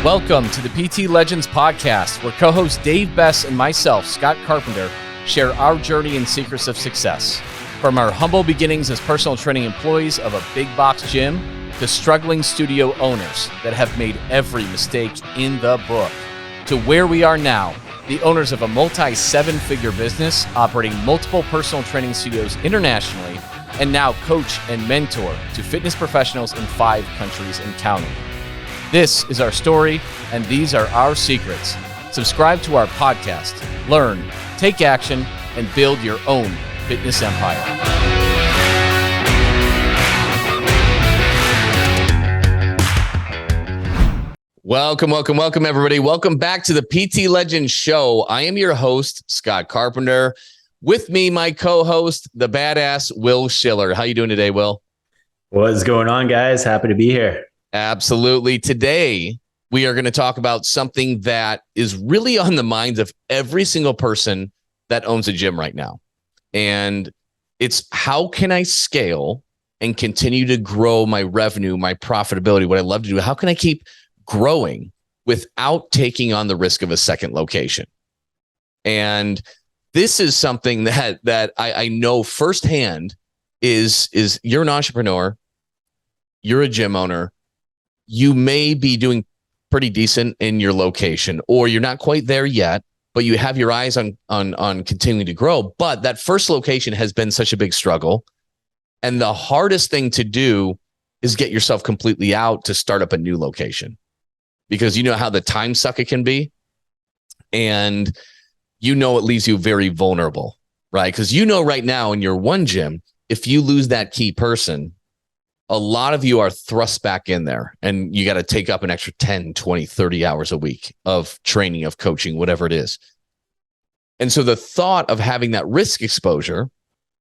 Welcome to the PT Legends podcast, where co-host Dave Bess and myself, Scott Carpenter, share our journey and secrets of success. From our humble beginnings as personal training employees of a big box gym to struggling studio owners that have made every mistake in the book, to where we are now, the owners of a multi-seven-figure business operating multiple personal training studios internationally, and now coach and mentor to fitness professionals in 5 countries and counting. This is our story, and these are our secrets. Subscribe to our podcast, learn, take action, and build your own fitness empire. Welcome, everybody. Welcome back to the PT Legends Show. I am your host, Scott Carpenter. With me, my co-host, the badass Will Schiller. How you doing today, Will? What's going on, guys? Happy to be here. Absolutely. Today, we are going to talk about something that is really on the minds of every single person that owns a gym right now. And it's how can I scale and continue to grow my revenue, my profitability, what I love to do? How can I keep growing without taking on the risk of a second location? And this is something that I know firsthand is you're an entrepreneur, you're a gym owner, you may be doing pretty decent in your location, or you're not quite there yet, but you have your eyes on continuing to grow. But that first location has been such a big struggle. And the hardest thing to do is get yourself completely out to start up a new location, because you know how the time suck it can be. And you know, it leaves you very vulnerable, right? Because you know, right now in your one gym, if you lose that key person, a lot of you are thrust back in there, and you got to take up an extra 10, 20, 30 hours a week of training, of coaching, whatever it is. And so the thought of having that risk exposure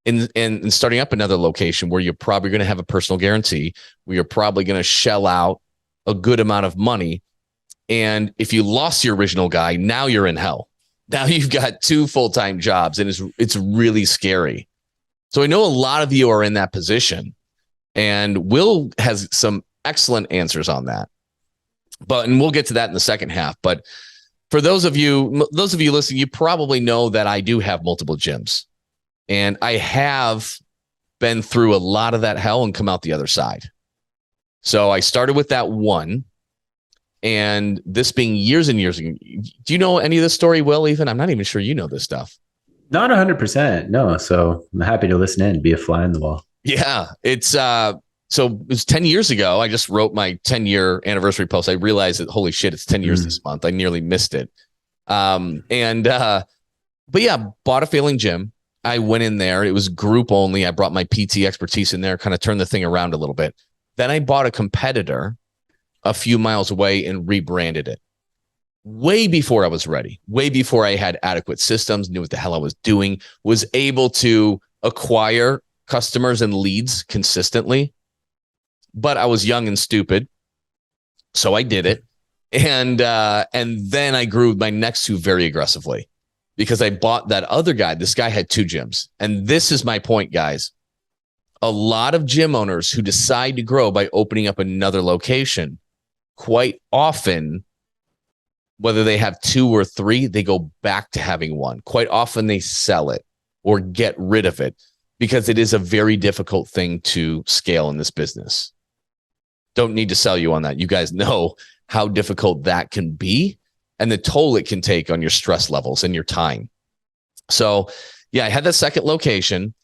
in starting up another location where you're probably going to have a personal guarantee, where you're probably going to shell out a good amount of money. And if you lost your original guy, now you're in hell. Now you've got 2 full-time jobs, and it's really scary. So I know a lot of you are in that position. And Will has some excellent answers on that, and we'll get to that in the second half. But for those of you listening, you probably know that I do have multiple gyms, and I have been through a lot of that hell and come out the other side. So I started with that one, and this being years and years ago. Do you know any of this story, Will? Even I'm not even sure you know this stuff. Not 100%, no. So I'm happy to listen in, be a fly in the wall. Yeah, it's so it was 10 years ago. I just wrote my 10-year anniversary post. I realized that, holy shit, it's 10 years this month. I nearly missed it. But yeah, bought a failing gym. I went in there. It was group only. I brought my PT expertise in there, kind of turned the thing around a little bit. Then I bought a competitor a few miles away and rebranded it. Way before I was ready, way before I had adequate systems, knew what the hell I was doing, was able to acquire customers and leads consistently. But I was young and stupid, so I did it. And then I grew my next 2 very aggressively, because I bought that other guy. This guy had 2 gyms. And this is my point, guys. A lot of gym owners who decide to grow by opening up another location, quite often, whether they have 2 or 3, they go back to having 1. Quite often they sell it or get rid of it, because it is a very difficult thing to scale in this business. Don't need to sell you on that. You guys know how difficult that can be and the toll it can take on your stress levels and your time. So yeah, I had the second location.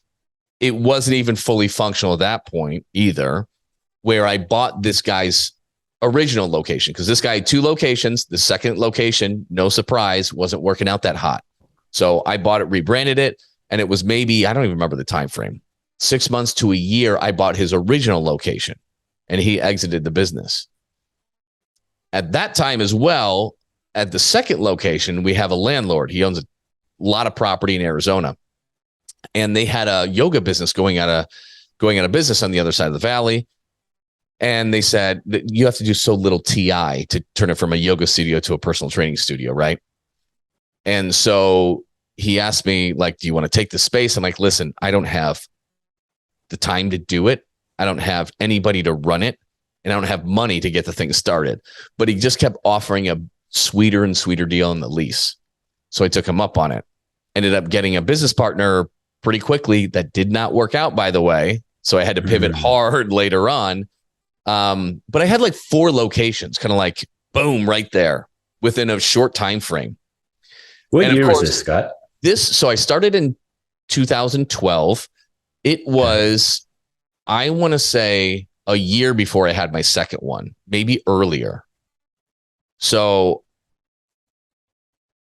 It wasn't even fully functional at that point either, where I bought this guy's original location, because this guy had 2 locations. The second location, no surprise, wasn't working out that hot. So I bought it, rebranded it. And it was maybe, I don't even remember the time frame, 6 months to a year, I bought his original location, and he exited the business. At that time as well, at the second location, we have a landlord. He owns a lot of property in Arizona, and they had a yoga business going out of business on the other side of the valley. And they said that you have to do so little TI to turn it from a yoga studio to a personal training studio, right? And so he asked me, like, do you want to take the space? I'm like, listen, I don't have the time to do it. I don't have anybody to run it. and I don't have money to get the thing started. But he just kept offering a sweeter and sweeter deal on the lease. So I took him up on it. Ended up getting a business partner pretty quickly. That did not work out, by the way. So I had to pivot hard later on. But I had like 4 locations, kind of like boom, right there within a short time frame. What year was this, Scott? So I started in 2012. It was, I want to say, a year before I had my second one, maybe earlier. So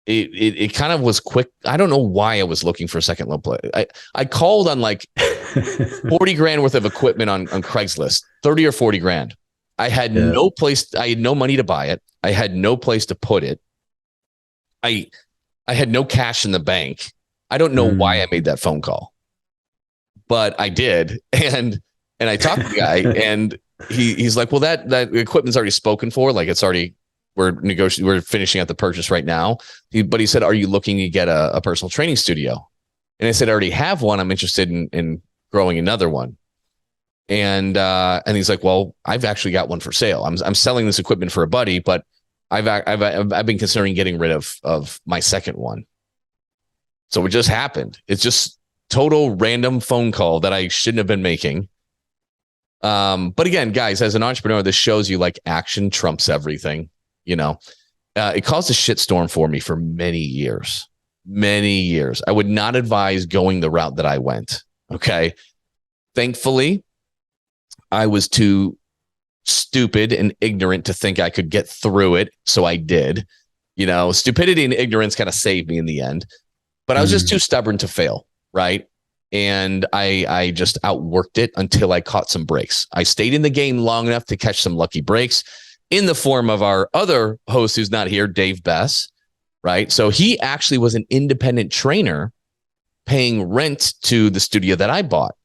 it kind of was quick. I don't know why I was looking for a second loan play. I called on like 40 grand worth of equipment on Craigslist, 30 or 40 grand. I had no place. I had no money to buy it. I had no place to put it. I had no cash in the bank. I don't know why I made that phone call, but I did. And I talked to the guy and he's like, well, that equipment's already spoken for. Like it's already, we're finishing out the purchase right now. But he said, are you looking to get a personal training studio? And I said, I already have one. I'm interested in growing another one. And he's like, well, I've actually got one for sale. I'm selling this equipment for a buddy, but I've been considering getting rid of my second one. So it just happened. It's just total random phone call that I shouldn't have been making. But again, guys, as an entrepreneur, this shows you like action trumps everything. You know, it caused a shitstorm for me for many years. I would not advise going the route that I went. Okay. Thankfully, I was too stupid and ignorant to think I could get through it. So I did. You know, stupidity and ignorance kind of saved me in the end. But I was just too stubborn to fail. Right. And I just outworked it until I caught some breaks. I stayed in the game long enough to catch some lucky breaks in the form of our other host who's not here, Dave Bess. Right. So he actually was an independent trainer paying rent to the studio that I bought.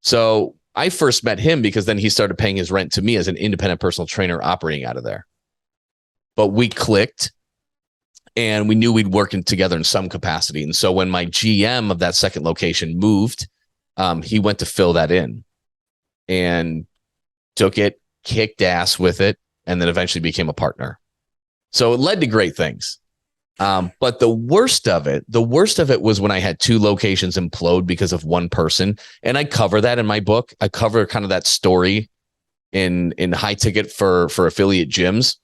So I first met him because then he started paying his rent to me as an independent personal trainer operating out of there. But we clicked and we knew we'd work together in some capacity. And so when my GM of that second location moved, he went to fill that in and took it, kicked ass with it, and then eventually became a partner. So it led to great things. But the worst of it was when I had 2 locations implode because of one person. And I cover that in my book. I cover kind of that story in High Ticket for affiliate gyms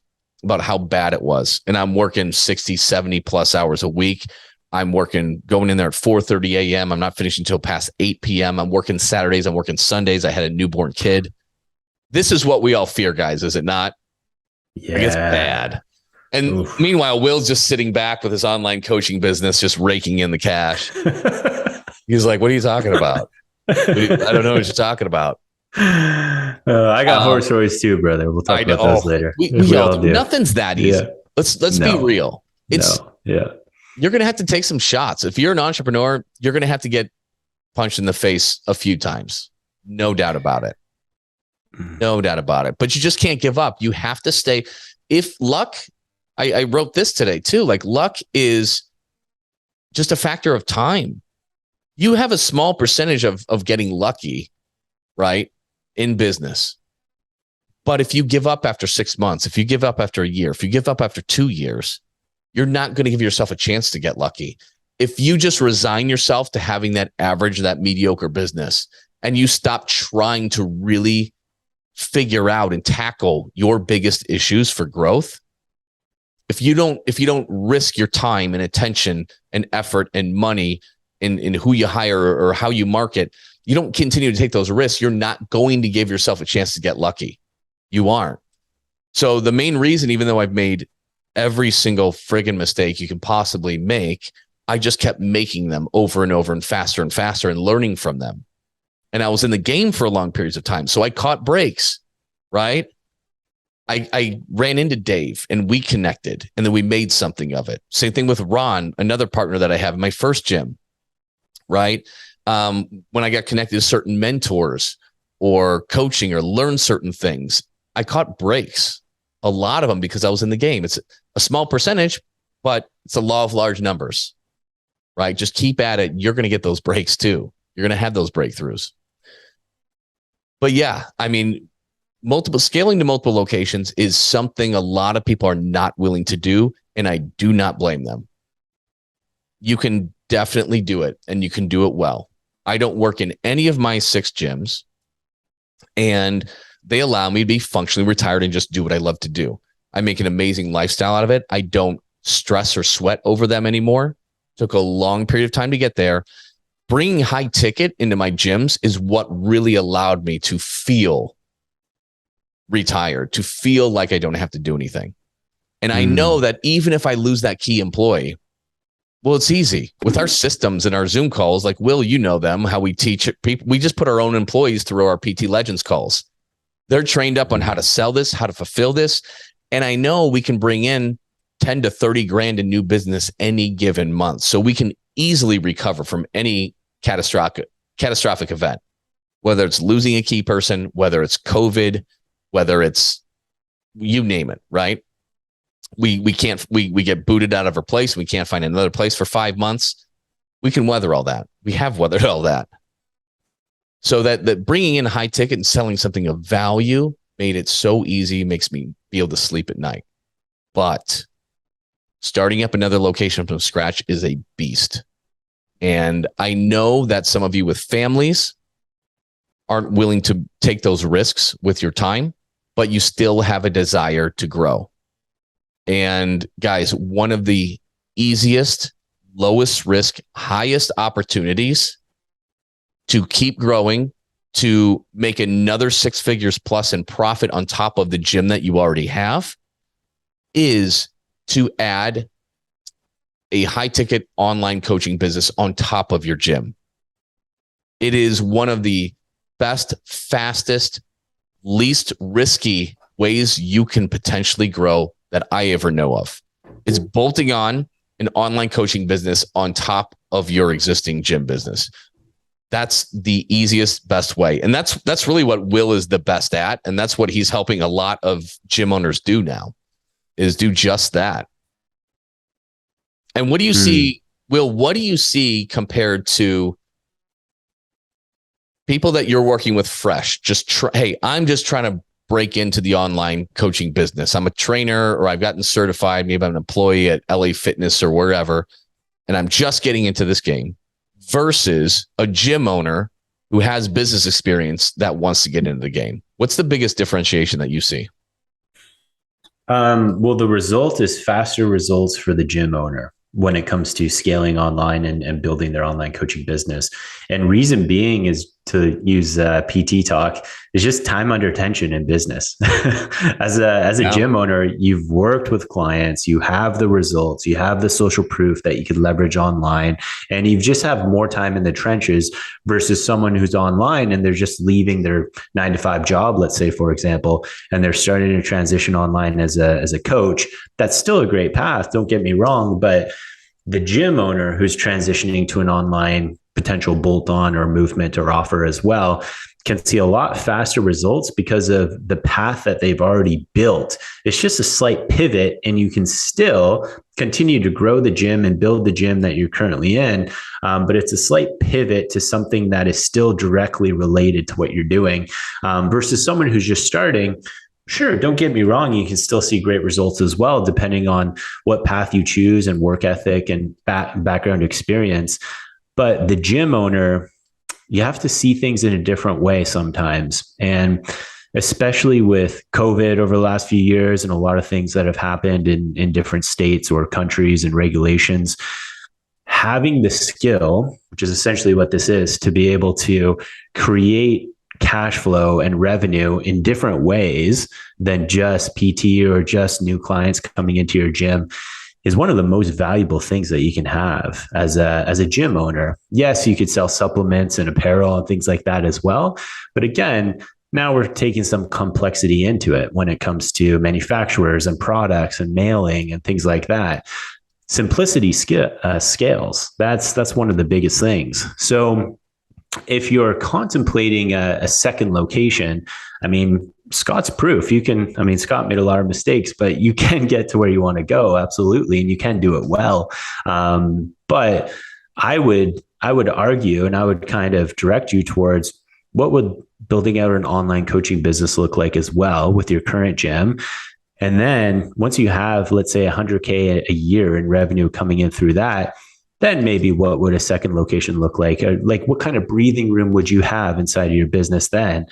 about how bad it was. And I'm working 60, 70 plus hours a week. I'm going in there at 4:30 a.m. I'm not finishing until past 8 p.m. I'm working Saturdays. I'm working Sundays. I had a newborn kid. This is what we all fear, guys, is it not? Yeah. It's bad. And meanwhile, Will's just sitting back with his online coaching business, just raking in the cash. He's like, what are you talking about? I don't know what you're talking about. I got horror stories too, brother. We'll talk about those later. We all do. Nothing's that easy. Yeah. Let's be real. You're going to have to take some shots. If you're an entrepreneur, you're going to have to get punched in the face a few times. No doubt about it. No doubt about it. But you just can't give up. You have to stay. If luck, I wrote this today too, like luck is just a factor of time. You have a small percentage of getting lucky, right, in business. But if you give up after 6 months, if you give up after a year, if you give up after 2 years, you're not going to give yourself a chance to get lucky. If you just resign yourself to having that average, that mediocre business, and you stop trying to really figure out and tackle your biggest issues for growth, if you don't risk your time and attention and effort and money in who you hire or how you market, you don't continue to take those risks, you're not going to give yourself a chance to get lucky. You aren't. So the main reason, even though I've made every single friggin' mistake you can possibly make, I just kept making them over and over and faster and learning from them. And I was in the game for long periods of time. So I caught breaks, right? I ran into Dave and we connected and then we made something of it. Same thing with Ron, another partner that I have in my first gym, right? When I got connected to certain mentors or coaching or learned certain things, I caught breaks, a lot of them because I was in the game. It's a small percentage, but it's a law of large numbers, right? Just keep at it. You're going to get those breaks too. You're going to have those breakthroughs. But yeah, I mean, scaling to multiple locations is something a lot of people are not willing to do, and I do not blame them. You can definitely do it, and you can do it well. I don't work in any of my 6 gyms, and they allow me to be functionally retired and just do what I love to do. I make an amazing lifestyle out of it. I don't stress or sweat over them anymore. Took a long period of time to get there. Bringing high ticket into my gyms is what really allowed me to feel retired, to feel like I don't have to do anything. And I know that even if I lose that key employee, well, it's easy with our systems and our Zoom calls. Like, Will, you know them, how we teach people. We just put our own employees through our PT Legends calls. They're trained up on how to sell this, how to fulfill this. And I know we can bring in 10 to 30 grand in new business any given month. So we can easily recover from any catastrophic event, whether it's losing a key person, whether it's COVID, whether it's, you name it, right? We get booted out of our place. We can't find another place for 5 months. We can weather all that. We have weathered all that. So that bringing in high ticket and selling something of value made it so easy, makes me be able to sleep at night. But starting up another location from scratch is a beast. And I know that some of you with families aren't willing to take those risks with your time, but you still have a desire to grow. And guys, one of the easiest, lowest risk, highest opportunities to keep growing, to make another 6 figures plus in profit on top of the gym that you already have, is to add a high ticket online coaching business on top of your gym. It is one of the best, fastest, least risky ways you can potentially grow that I ever know of. Is bolting on an online coaching business on top of your existing gym business. That's the easiest, best way. And that's really what Will is the best at. And that's what he's helping a lot of gym owners do now, is do just that. And what do you see, Will, what do you see compared to people that you're working with fresh? Hey, I'm just trying to break into the online coaching business. I'm a trainer, or I've gotten certified. Maybe I'm an employee at LA Fitness or wherever, and I'm just getting into this game, versus a gym owner who has business experience that wants to get into the game. What's the biggest differentiation that you see? Well, the result is faster results for the gym owner when it comes to scaling online and building their online coaching business. And reason being is, to use PT talk, is just time under tension in business. As a gym owner, you've worked with clients, you have the results, you have the social proof that you could leverage online, and you just have more time in the trenches versus someone who's online and they're just leaving their 9-to-5 job, let's say, for example, and they're starting to transition online as a coach. That's still a great path, don't get me wrong, but the gym owner who's transitioning to an online potential bolt-on or movement or offer as well can see a lot faster results because of the path that they've already built. It's just a slight pivot, and you can still continue to grow the gym and build the gym that you're currently in. But it's a slight pivot to something that is still directly related to what you're doing, versus someone who's just starting. Sure, don't get me wrong, you can still see great results as well, depending on what path you choose and work ethic and background experience. But the gym owner, you have to see things in a different way sometimes. And especially with COVID over the last few years and a lot of things that have happened in different states or countries and regulations, having the skill, which is essentially what this is, to be able to create cash flow and revenue in different ways than just PT or just new clients coming into your gym, is one of the most valuable things that you can have as a gym owner. Yes, you could sell supplements and apparel and things like that as well. But again, now we're taking some complexity into it when it comes to manufacturers and products and mailing and things like that. Simplicity scales. That's one of the biggest things. So if you're contemplating a second location, I mean, Scott's proof. Scott made a lot of mistakes, but you can get to where you want to go. Absolutely. And you can do it well. But I would argue, and I would kind of direct you towards what would building out an online coaching business look like as well with your current gym? And then once you have, let's say, 100K a year in revenue coming in through that, then maybe what would a second location look like? Like what kind of breathing room would you have inside of your business then?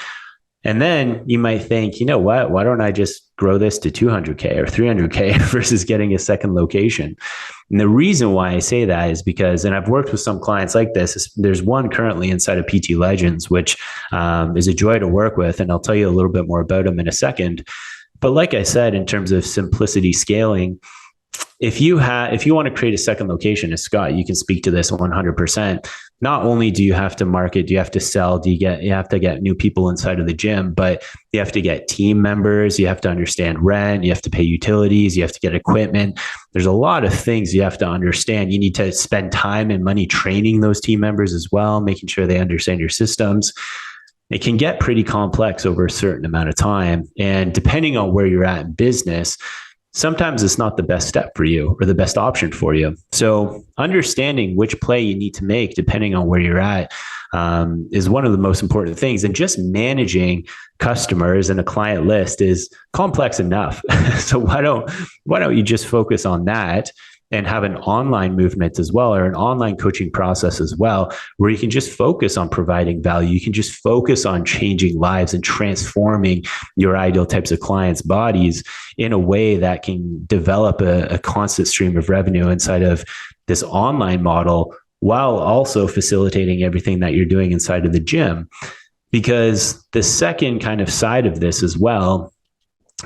And then you might think, you know what, why don't I just grow this to 200K or 300K versus getting a second location? And the reason why I say that is because, and I've worked with some clients like this, there's one currently inside of PT Legends, which is a joy to work with. And I'll tell you a little bit more about them in a second. But like I said, in terms of simplicity scaling, if you want to create a second location, as Scott, you can speak to this 100%. Not only do you have to market, do you have to sell, you have to get new people inside of the gym, but you have to get team members, you have to understand rent, you have to pay utilities, you have to get equipment. There's a lot of things you have to understand. You need to spend time and money training those team members as well, making sure they understand your systems. It can get pretty complex over a certain amount of time. And depending on where you're at in business, sometimes it's not the best step for you or the best option for you. So understanding which play you need to make depending on where you're at is one of the most important things. And just managing customers and a client list is complex enough. So why don't you just focus on that and have an online movement as well, or an online coaching process as well, where you can just focus on providing value. You can just focus on changing lives and transforming your ideal types of clients' bodies in a way that can develop a constant stream of revenue inside of this online model, while also facilitating everything that you're doing inside of the gym. Because the second kind of side of this as well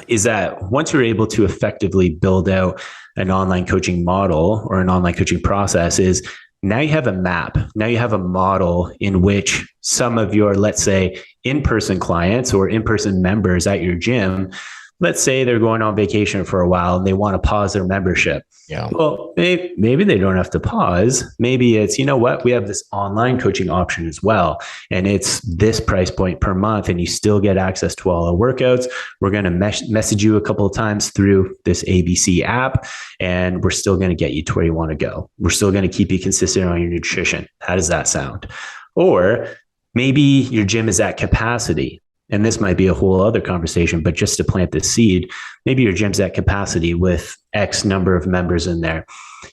is that once you're able to effectively build out an online coaching model or an online coaching process, is now you have a map. Now you have a model in which some of your, let's say, in-person clients or in-person members at your gym, let's say they're going on vacation for a while and they want to pause their membership. Yeah. Well, maybe they don't have to pause. Maybe it's, you know what, we have this online coaching option as well. And it's this price point per month and you still get access to all our workouts. We're going to message you a couple of times through this ABC app, and we're still going to get you to where you want to go. We're still going to keep you consistent on your nutrition. How does that sound? Or maybe your gym is at capacity. And this might be a whole other conversation, but just to plant the seed, maybe your gym's at capacity with X number of members in there.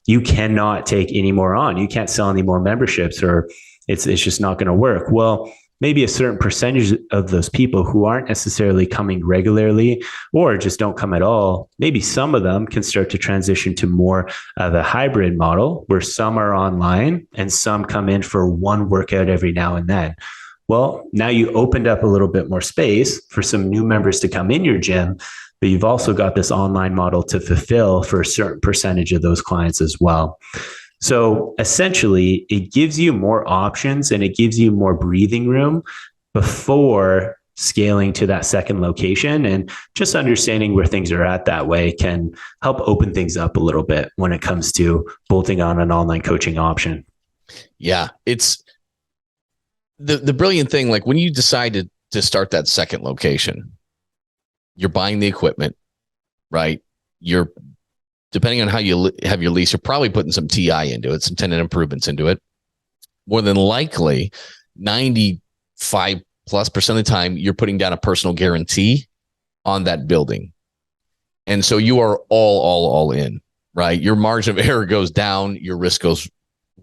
You cannot take any more on. You can't sell any more memberships, or it's just not going to work. Well, maybe a certain percentage of those people who aren't necessarily coming regularly or just don't come at all, maybe some of them can start to transition to more of a hybrid model where some are online and some come in for one workout every now and then. Well, now you opened up a little bit more space for some new members to come in your gym, but you've also got this online model to fulfill for a certain percentage of those clients as well. So essentially, it gives you more options and it gives you more breathing room before scaling to that second location. And just understanding where things are at that way can help open things up a little bit when it comes to bolting on an online coaching option. Yeah, it's the brilliant thing. Like when you decide to start that second location, you're buying the equipment, right? You're, depending on how you have your lease, you're probably putting some TI into it, some tenant improvements into it. More than likely, 95+% of the time, you're putting down a personal guarantee on that building. And so you are all in, right? Your margin of error goes down, your risk goes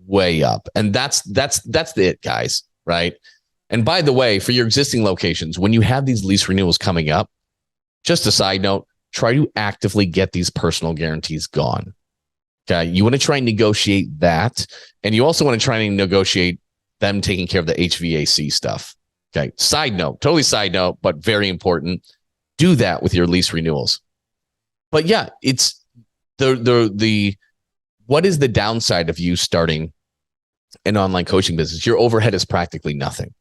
way up. And that's it, guys, right? And by the way, for your existing locations, when you have these lease renewals coming up, just a side note, try to actively get these personal guarantees gone. Okay. You want to try and negotiate that. And you also want to try and negotiate them taking care of the HVAC stuff. Okay. Side note, totally side note, but very important. Do that with your lease renewals. But yeah, it's the what is the downside of you starting an online coaching business? Your overhead is practically nothing.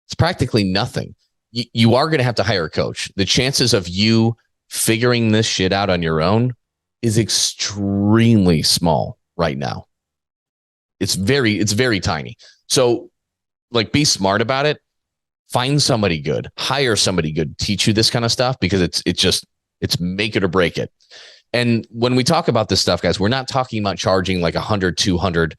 It's practically nothing. You are going to have to hire a coach. The chances of you figuring this shit out on your own is extremely small right now. It's very tiny. So like, be smart about it. Find somebody good, hire somebody good, teach you this kind of stuff, because it's make it or break it. And when we talk about this stuff, guys, we're not talking about charging like $100, $200,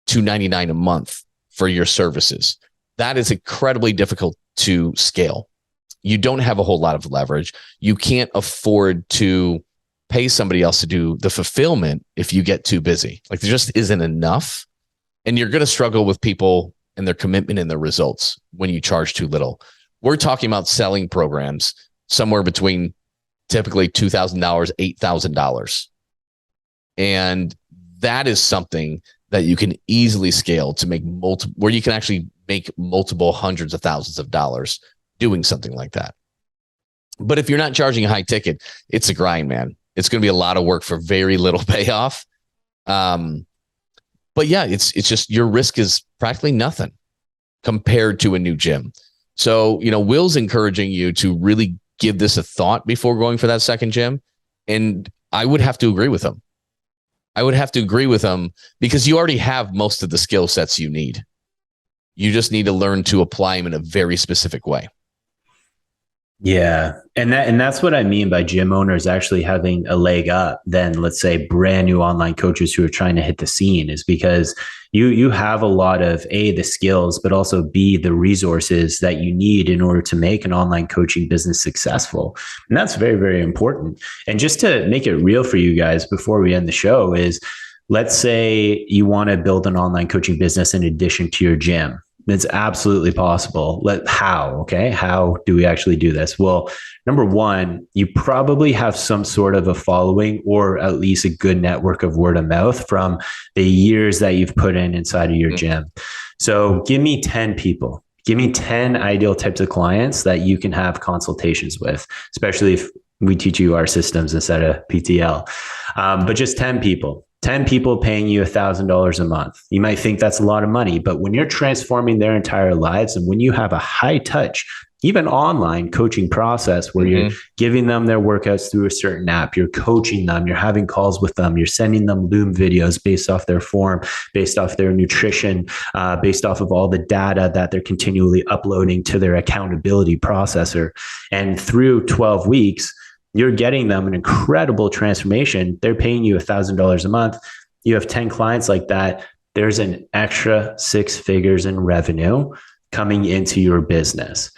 $299 a month for your services. that is incredibly difficult to scale. You don't have a whole lot of leverage. You can't afford to pay somebody else to do the fulfillment if you get too busy. Like there just isn't enough. And you're going to struggle with people and their commitment and their results when you charge too little. We're talking about selling programs somewhere between typically $2,000, $8,000. And that is something that you can easily scale to make multiple, where you can actually make multiple hundreds of thousands of dollars doing something like that. But if you're not charging a high ticket, it's a grind, man. It's going to be a lot of work for very little payoff. But yeah, it's just your risk is practically nothing compared to a new gym. So, Will's encouraging you to really give this a thought before going for that second gym. And I would have to agree with him. Because you already have most of the skill sets you need. You just need to learn to apply them in a very specific way. Yeah. And that's what I mean by gym owners actually having a leg up than, let's say, brand new online coaches who are trying to hit the scene, is because you have a lot of A, the skills, but also B, the resources that you need in order to make an online coaching business successful. And that's very, very important. And just to make it real for you guys before we end the show is, let's say you want to build an online coaching business in addition to your gym. It's absolutely possible. How do we actually do this? Well, number one, you probably have some sort of a following, or at least a good network of word of mouth from the years that you've put inside of your gym. So give me 10 people. Give me 10 ideal types of clients that you can have consultations with, especially if we teach you our systems instead of PTL. But just 10 people. 10 people paying you $1,000 a month. You might think that's a lot of money, but when you're transforming their entire lives, and when you have a high touch, even online coaching process where you're giving them their workouts through a certain app, you're coaching them, you're having calls with them, you're sending them Loom videos based off their form, based off their nutrition, based off of all the data that they're continually uploading to their accountability processor. And through 12 weeks, you're getting them an incredible transformation. They're paying you $1,000 a month. You have 10 clients like that. There's an extra 6 figures in revenue coming into your business.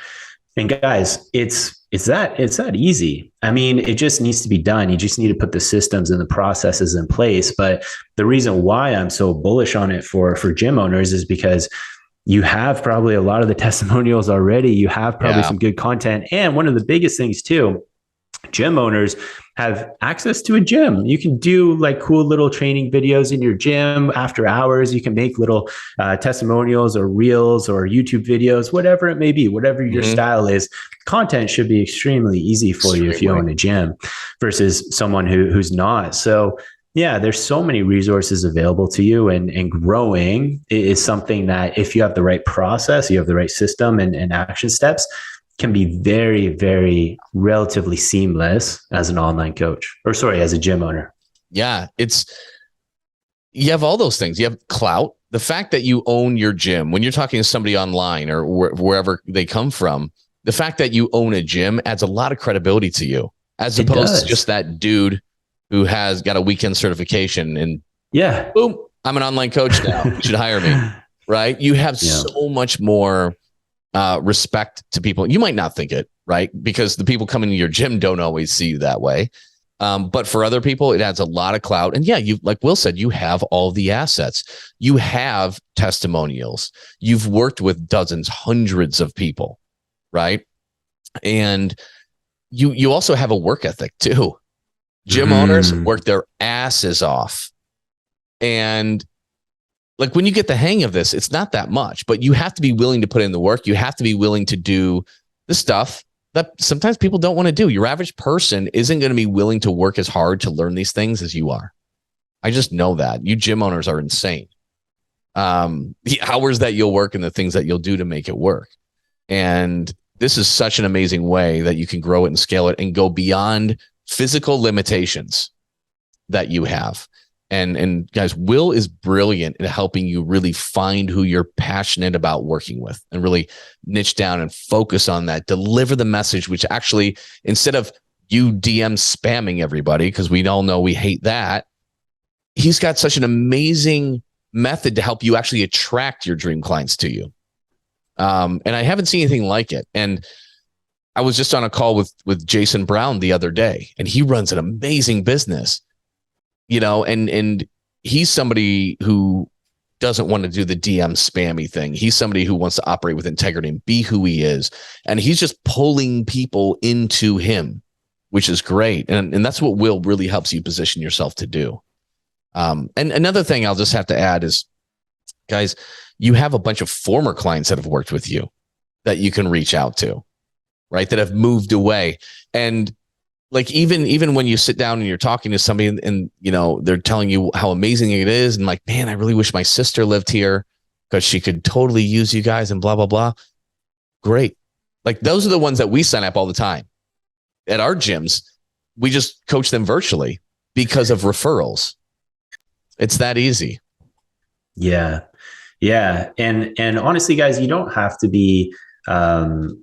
And guys, it's that easy. I mean, it just needs to be done. You just need to put the systems and the processes in place. But the reason why I'm so bullish on it for gym owners is because you have probably a lot of the testimonials already. You have probably some good content. And one of the biggest things too, gym owners have access to a gym. You can do like cool little training videos in your gym after hours. You can make little testimonials or reels or YouTube videos, whatever it may be, whatever your style is. Content should be extremely easy for you if you own a gym versus someone who's not. So yeah, there's so many resources available to you, and growing is something that if you have the right process, you have the right system and action steps, can be very, very relatively seamless as an online coach, as a gym owner. Yeah. You have all those things. You have clout. The fact that you own your gym, when you're talking to somebody online or wherever they come from, the fact that you own a gym adds a lot of credibility to you, as opposed to just that dude who has got a weekend certification and boom, I'm an online coach now. You should hire me. Right. You have so much more respect to people. You might not think it, right? Because the people coming to your gym don't always see you that way. But for other people, it adds a lot of clout. And yeah, you, like Will said, you have all the assets. You have testimonials. You've worked with dozens, hundreds of people, right? And you also have a work ethic too. Gym owners work their asses off. And like when you get the hang of this, it's not that much, but you have to be willing to put in the work. You have to be willing to do the stuff that sometimes people don't want to do. Your average person isn't going to be willing to work as hard to learn these things as you are. I just know that. You gym owners are insane. The hours that you'll work and the things that you'll do to make it work. And this is such an amazing way that you can grow it and scale it and go beyond physical limitations that you have. And guys, Will is brilliant in helping you really find who you're passionate about working with and really niche down and focus on that. Deliver the message, which actually, instead of you DM spamming everybody, because we all know we hate that, he's got such an amazing method to help you actually attract your dream clients to you. And I haven't seen anything like it. And I was just on a call with Jason Brown the other day, and he runs an amazing business, and he's somebody who doesn't want to do the DM spammy thing. He's somebody who wants to operate with integrity and be who he is. And he's just pulling people into him, which is great. And that's what Will really helps you position yourself to do. And another thing I'll just have to add is, guys, you have a bunch of former clients that have worked with you that you can reach out to, right? That have moved away. And like, even when you sit down and you're talking to somebody and they're telling you how amazing it is. And like, man, I really wish my sister lived here because she could totally use you guys and blah, blah, blah. Great. Like, those are the ones that we sign up all the time at our gyms. We just coach them virtually because of referrals. It's that easy. Yeah. Yeah. And honestly, guys, you don't have to be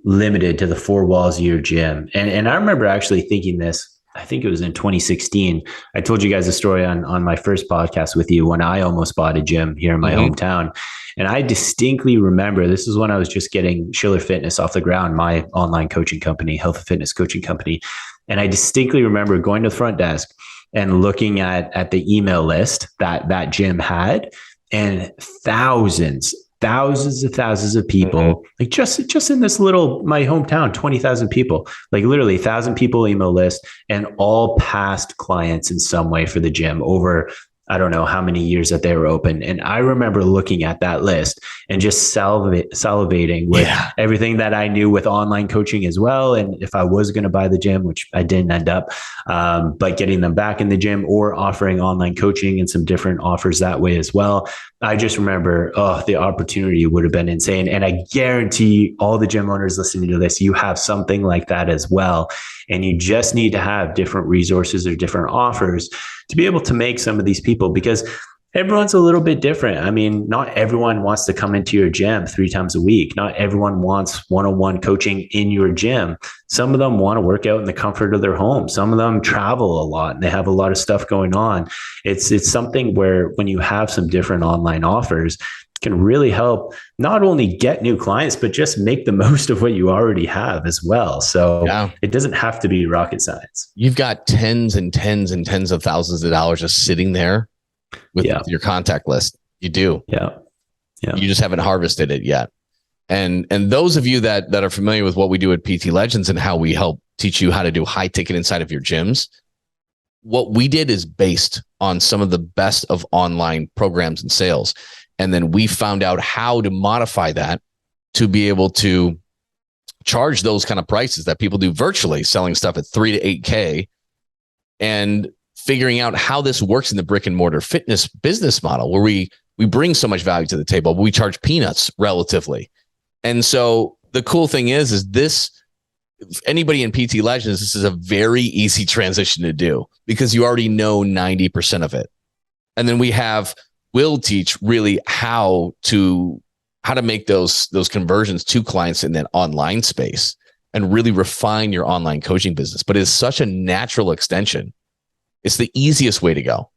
limited to the four walls of your gym. And I remember actually thinking this, I think it was in 2016. I told you guys a story on my first podcast with you when I almost bought a gym here in my hometown. And I distinctly remember, this is when I was just getting Schiller Fitness off the ground, my online coaching company, health and fitness coaching company. And I distinctly remember going to the front desk and looking at the email list that gym had, and thousands of people, like just in this little, my hometown, 20,000 people, like literally 1,000 people email list, and all past clients in some way for the gym over, I don't know how many years that they were open. And I remember looking at that list and just salivating with everything that I knew with online coaching as well. And if I was going to buy the gym, which I didn't end up, but getting them back in the gym or offering online coaching and some different offers that way as well. I just remember, the opportunity would have been insane. And I guarantee all the gym owners listening to this, you have something like that as well. And you just need to have different resources or different offers to be able to make some of these people, because everyone's a little bit different. I mean, not everyone wants to come into your gym 3 times a week. Not everyone wants one-on-one coaching in your gym. Some of them want to work out in the comfort of their home. Some of them travel a lot and they have a lot of stuff going on. It's something where when you have some different online offers, it can really help not only get new clients, but just make the most of what you already have as well. So It doesn't have to be rocket science. You've got tens and tens and tens of thousands of dollars just sitting there with your contact list. You do. Yeah. You just haven't harvested it yet. And those of you that are familiar with what we do at PT Legends and how we help teach you how to do high ticket inside of your gyms, what we did is based on some of the best of online programs and sales. And then we found out how to modify that to be able to charge those kind of prices that people do virtually, selling stuff at 3 to 8K, and figuring out how this works in the brick and mortar fitness business model, where we bring so much value to the table, but we charge peanuts relatively. And so the cool thing is this, anybody in PT Legends, this is a very easy transition to do because you already know 90% of it. And then we'll teach really how to make those conversions to clients in that online space and really refine your online coaching business. But it's such a natural extension. It's the easiest way to go,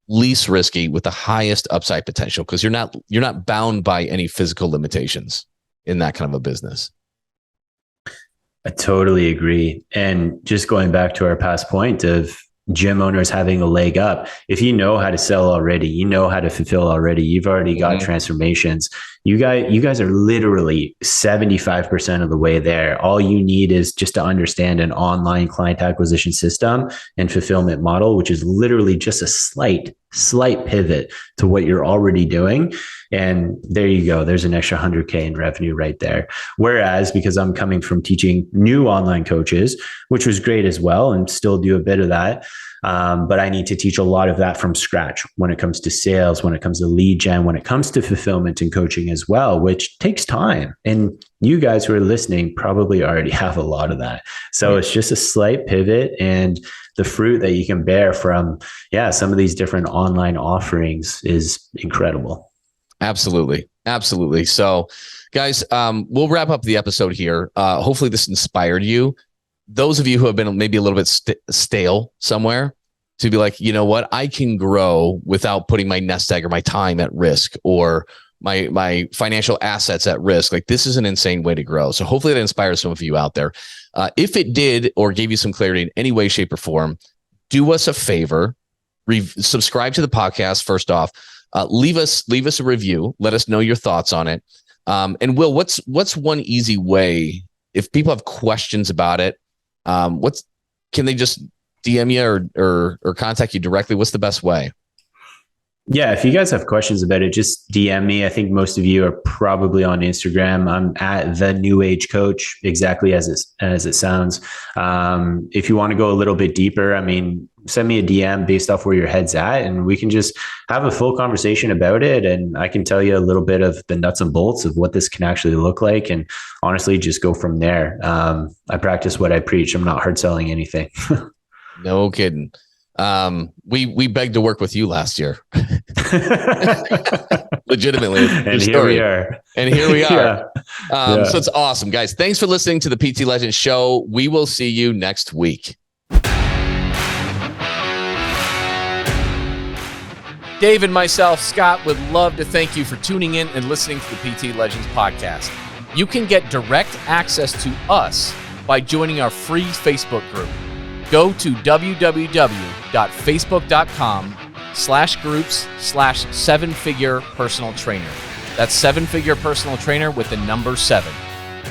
least risky with the highest upside potential, because you're not bound by any physical limitations in that kind of a business. I totally agree. And just going back to our past point of gym owners having a leg up, if you know how to sell already, you know how to fulfill already, you've already got transformations. You guys are literally 75% of the way there. All you need is just to understand an online client acquisition system and fulfillment model, which is literally just a slight pivot to what you're already doing. And there you go. There's an extra 100K in revenue right there. Whereas, because I'm coming from teaching new online coaches, which was great as well, and still do a bit of that. But I need to teach a lot of that from scratch when it comes to sales, when it comes to lead gen, when it comes to fulfillment and coaching as well, which takes time. And you guys who are listening probably already have a lot of that. So it's just a slight pivot, and the fruit that you can bear from, some of these different online offerings is incredible. Absolutely. So guys, we'll wrap up the episode here. Hopefully this inspired you. Those of you who have been maybe a little bit stale somewhere, to be like, you know what, I can grow without putting my nest egg or my time at risk, or my financial assets at risk. Like, this is an insane way to grow. So hopefully that inspires some of you out there. If it did, or gave you some clarity in any way, shape, or form, do us a favor, subscribe to the podcast. First off, leave us a review. Let us know your thoughts on it. And Will, what's one easy way if people have questions about it? Can they just DM you or contact you directly? What's the best way? Yeah, if you guys have questions about it, just DM me. I think most of you are probably on Instagram. I'm at The New Age Coach, exactly as it sounds. If you want to go a little bit deeper, I mean, send me a DM based off where your head's at, and we can just have a full conversation about it. And I can tell you a little bit of the nuts and bolts of what this can actually look like, and honestly, just go from there. I practice what I preach. I'm not hard selling anything. No kidding. We begged to work with you last year. Legitimately. And here we are. Yeah. So it's awesome, guys. Thanks for listening to the PT Legends Show. We will see you next week. Dave and myself, Scott, would love to thank you for tuning in and listening to the PT Legends podcast. You can get direct access to us by joining our free Facebook group. Go to www.facebook.com/groups/7-figure personal trainer. That's 7-figure personal trainer with the number 7.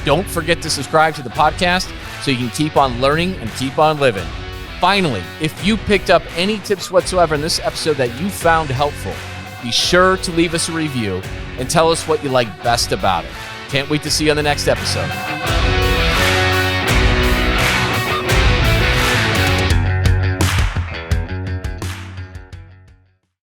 Don't forget to subscribe to the podcast so you can keep on learning and keep on living. Finally, if you picked up any tips whatsoever in this episode that you found helpful, be sure to leave us a review and tell us what you like best about it. Can't wait to see you on the next episode.